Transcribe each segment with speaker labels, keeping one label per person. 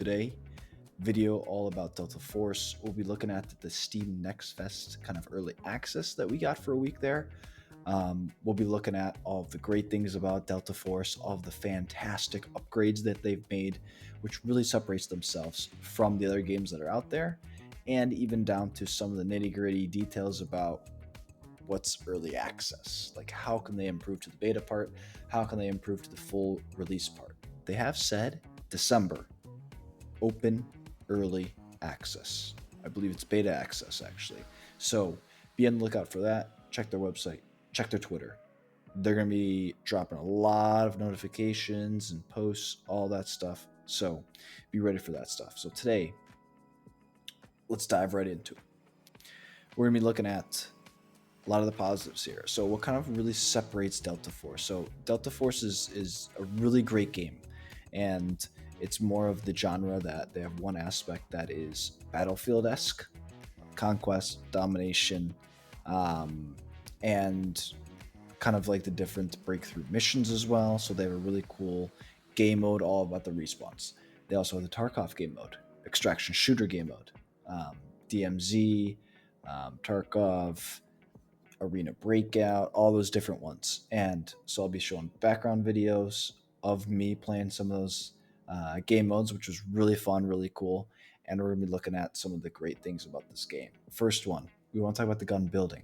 Speaker 1: Today, video all about Delta Force. We'll be looking at the Steam Next Fest kind of early access that we got for a week there. We'll be looking at all of the great things about Delta Force, all of the fantastic upgrades that they've made, which really separates themselves from the other games that are out there, and even down to some of the nitty-gritty details about what's early access. Like, how can they improve to the beta part? How can they improve to the full release part? They have said December, open early access. I believe it's beta access, actually. So be on the lookout for that. Check their website, check their Twitter. They're going to be dropping a lot of notifications and posts, all that stuff. So be ready for that stuff. So today, let's dive right into it. We're going to be looking at a lot of the positives here. So what kind of really separates Delta Force? So Delta Force is a really great game, and it's more of the genre that they have one aspect that is Battlefield-esque, conquest, domination, and kind of like the different breakthrough missions as well. So they have a really cool game mode all about the respawns. They also have the Tarkov game mode, extraction shooter game mode, DMZ, Tarkov, Arena Breakout, all those different ones. And so I'll be showing background videos of me playing some of those game modes, which was really fun, really cool. And we're going to be looking at some of the great things about this game. First one, we want to talk about the gun building.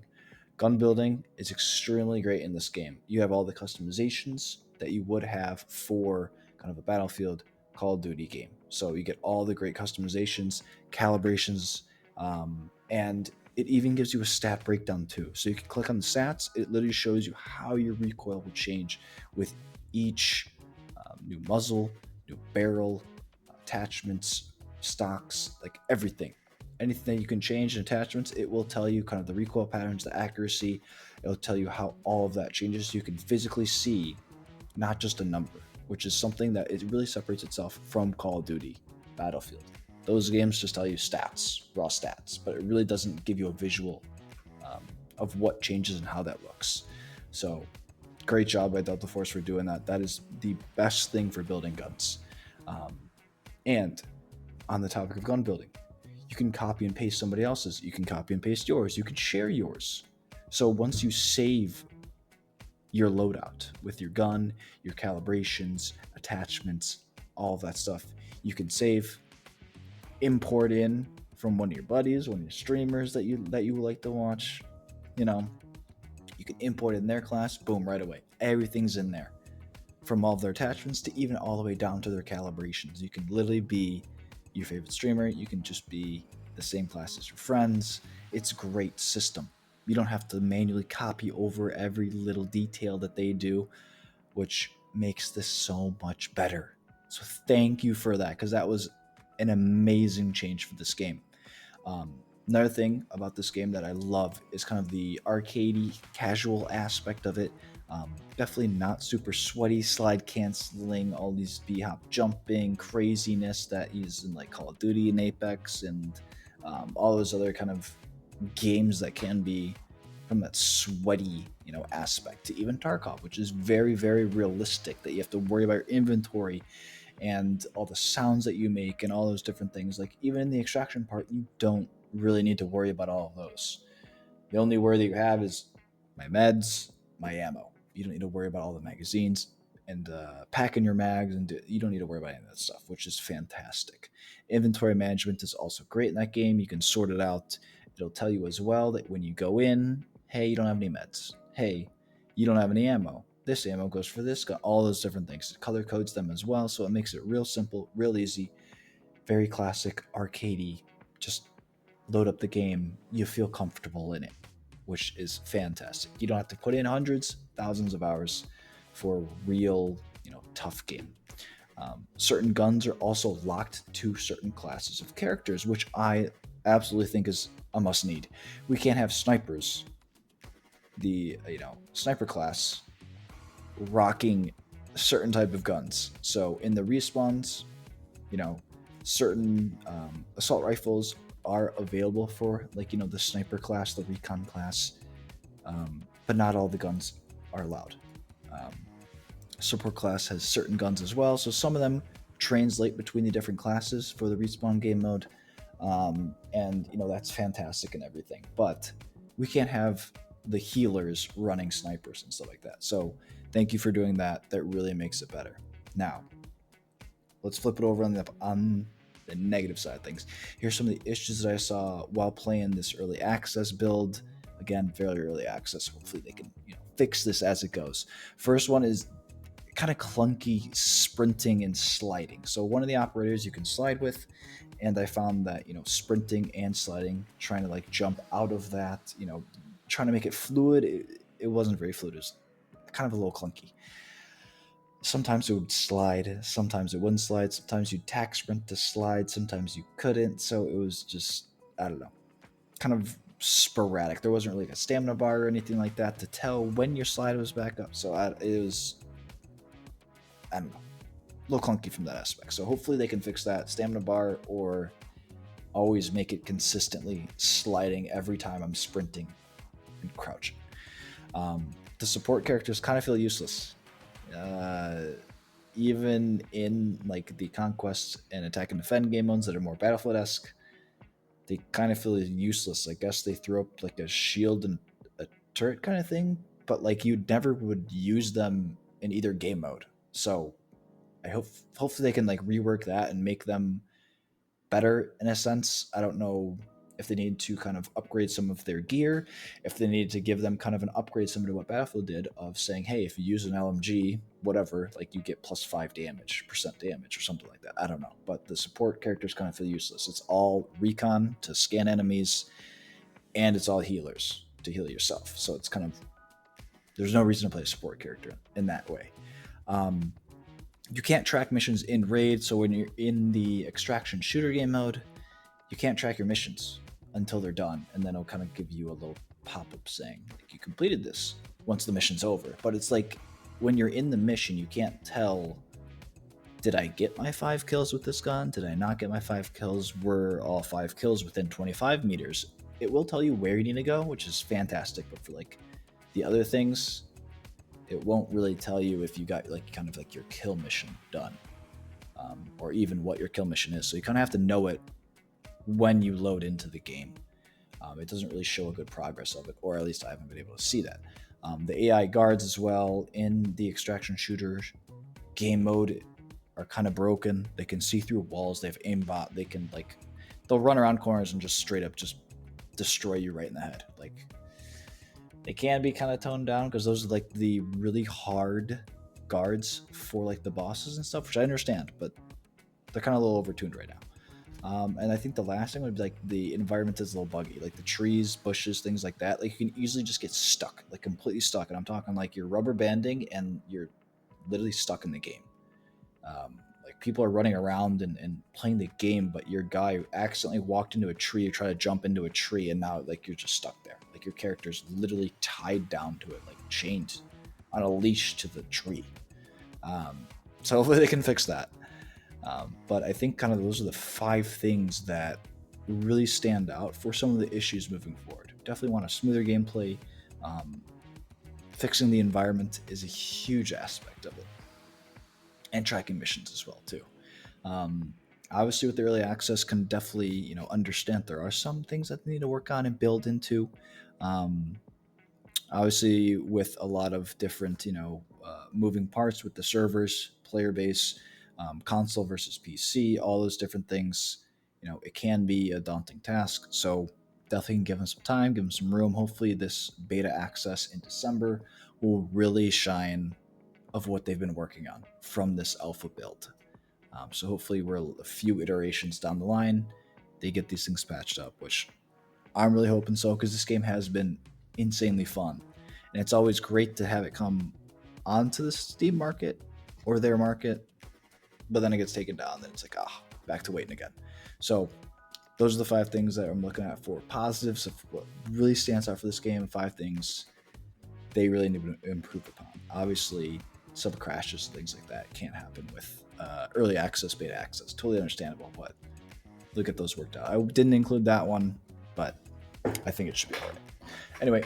Speaker 1: Gun building is extremely great in this game. You have all the customizations that you would have for kind of a Battlefield, Call of Duty game. So you get all the great customizations, calibrations, and it even gives you a stat breakdown too. So you can click on the stats. It literally shows you how your recoil will change with each new muzzle, new barrel, attachments, stocks, like everything. Anything that you can change in attachments, it will tell you kind of the recoil patterns, the accuracy. It'll tell you how all of that changes. So you can physically see, not just a number, which is something that it really separates itself from Call of Duty, Battlefield. Those games just tell you stats, raw stats, but it really doesn't give you a visual of what changes and how that looks. So great job by Delta Force for doing that. That is the best thing for building guns. And on the topic of gun building, you can copy and paste somebody else's. You can copy and paste yours. You can share yours. So once you save your loadout with your gun, your calibrations, attachments, all of that stuff, you can save, import in from one of your buddies, one of your streamers that you like to watch. You can import in their class, boom, right away. Everything's in there, from all of their attachments to even all the way down to their calibrations. You can literally be your favorite streamer. You can just be the same class as your friends. It's a great system. You don't have to manually copy over every little detail that they do, which makes this so much better. So thank you for that, because that was an amazing change for this game. Another thing about this game that I love is kind of the arcadey, casual aspect of it. Definitely not super sweaty, slide canceling, all these b-hop jumping craziness that is in like Call of Duty and Apex and all those other kind of games that can be from that sweaty, aspect, to even Tarkov, which is very, very realistic, that you have to worry about your inventory and all the sounds that you make and all those different things. Like, even in the extraction part, you don't really need to worry about all of those. The only worry that you have is my meds, my ammo. You don't need to worry about all the magazines and packing your mags, and you don't need to worry about any of that stuff, which is fantastic. Inventory management is also great in that game. You can sort it out. It'll tell you as well that when you go in, hey, you don't have any meds. Hey, you don't have any ammo. This ammo goes for this gun. All those different things. It color codes them as well, so it makes it real simple, real easy, very classic, arcadey. Just load up the game. You feel comfortable in it, which is fantastic. You don't have to put in hundreds, thousands of hours for a real, tough game. Certain guns are also locked to certain classes of characters, which I absolutely think is a must need. We can't have snipers, the sniper class, rocking a certain type of guns. So in the respawns, certain assault rifles are available for, like, the sniper class, the recon class, but not all the guns are allowed. Support class has certain guns as well, so some of them translate between the different classes for the Respawn game mode. And that's fantastic and everything, but we can't have the healers running snipers and stuff like that. So thank you for doing that. That really makes it better. Now let's flip it over on the negative side of things. Here's some of the issues that I saw while playing this early access build. Again, fairly early access. Hopefully they can fix this as it goes. First one is kind of clunky sprinting and sliding. So one of the operators you can slide with, and I found that sprinting and sliding, trying to like jump out of that, trying to make it fluid, it wasn't very fluid. It was kind of a little clunky. Sometimes it would slide, sometimes it wouldn't slide, sometimes you'd tack sprint to slide, sometimes you couldn't. So it was just, I don't know, kind of sporadic. There wasn't really a stamina bar or anything like that to tell when your slide was back up. So it was, I don't know, a little clunky from that aspect. So hopefully they can fix that stamina bar, or always make it consistently sliding every time I'm sprinting and crouching. The support characters kind of feel useless. Even in like the conquest and attack and defend game modes that are more Battlefield-esque, they kind of feel useless. I guess they throw up like a shield and a turret kind of thing, but like you never would use them in either game mode. So I hopefully they can like rework that and make them better in a sense. I don't know if they need to kind of upgrade some of their gear, if they need to give them kind of an upgrade similar to what Battlefield did of saying, hey, if you use an LMG, whatever, like you get plus 5% damage or something like that. I don't know. But the support characters kind of feel useless. It's all recon to scan enemies, and it's all healers to heal yourself. So it's kind of, there's no reason to play a support character in that way. You can't track missions in raid, so when you're in the extraction shooter game mode, you can't track your missions until they're done, and then it'll kind of give you a little pop-up saying like, you completed this once the mission's over. But it's like when you're in the mission, you can't tell, did I get my 5 kills with this gun? Did I not get my 5 kills? Were all 5 kills within 25 meters? It will tell you where you need to go, which is fantastic, but for like the other things, it won't really tell you if you got like kind of like your kill mission done, or even what your kill mission is. So you kind of have to know it when you load into the game. It doesn't really show a good progress of it, or at least I haven't been able to see that. The AI guards as well in the extraction shooter game mode are kind of broken. They can see through walls. They have aimbot. They can like, they'll run around corners and just straight up just destroy you right in the head. Like, they can be kind of toned down because those are like the really hard guards for like the bosses and stuff, which I understand, but they're kind of a little overtuned right now. And I think the last thing would be like the environment is a little buggy, like the trees, bushes, things like that. Like you can easily just get stuck, like completely stuck. And I'm talking like you're rubber banding and you're literally stuck in the game. Like people are running around and playing the game, but your guy accidentally walked into a tree or tried to jump into a tree, and now like you're just stuck there. Like your character's literally tied down to it, like chained on a leash to the tree. So hopefully they can fix that. But I think kind of those are the 5 things that really stand out for some of the issues moving forward. Definitely want a smoother gameplay. Fixing the environment is a huge aspect of it, and tracking missions as well too. Obviously with the early access can definitely understand there are some things that they need to work on and build into. Obviously with a lot of different moving parts with the servers, player base, console versus PC, all those different things, it can be a daunting task. So definitely give them some time, give them some room. Hopefully this beta access in December will really shine of what they've been working on from this alpha build. So hopefully we're a few iterations down the line, they get these things patched up, which I'm really hoping so, because this game has been insanely fun. And it's always great to have it come onto the Steam market or their market, but then it gets taken down, then it's like, back to waiting again. So those are the 5 things that I'm looking at for positives of what really stands out for this game, 5 things they really need to improve upon. Obviously, some crashes and things like that can't happen with early access, beta access. Totally understandable, but look at those worked out. I didn't include that one, but I think it should be all right. Anyway,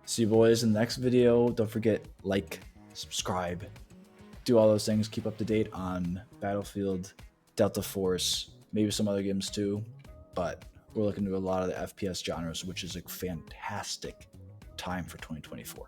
Speaker 1: see you boys in the next video. Don't forget, like, subscribe, do all those things. Keep up to date on Battlefield, Delta Force, maybe some other games too. But we're looking to a lot of the FPS genres, which is a fantastic time for 2024.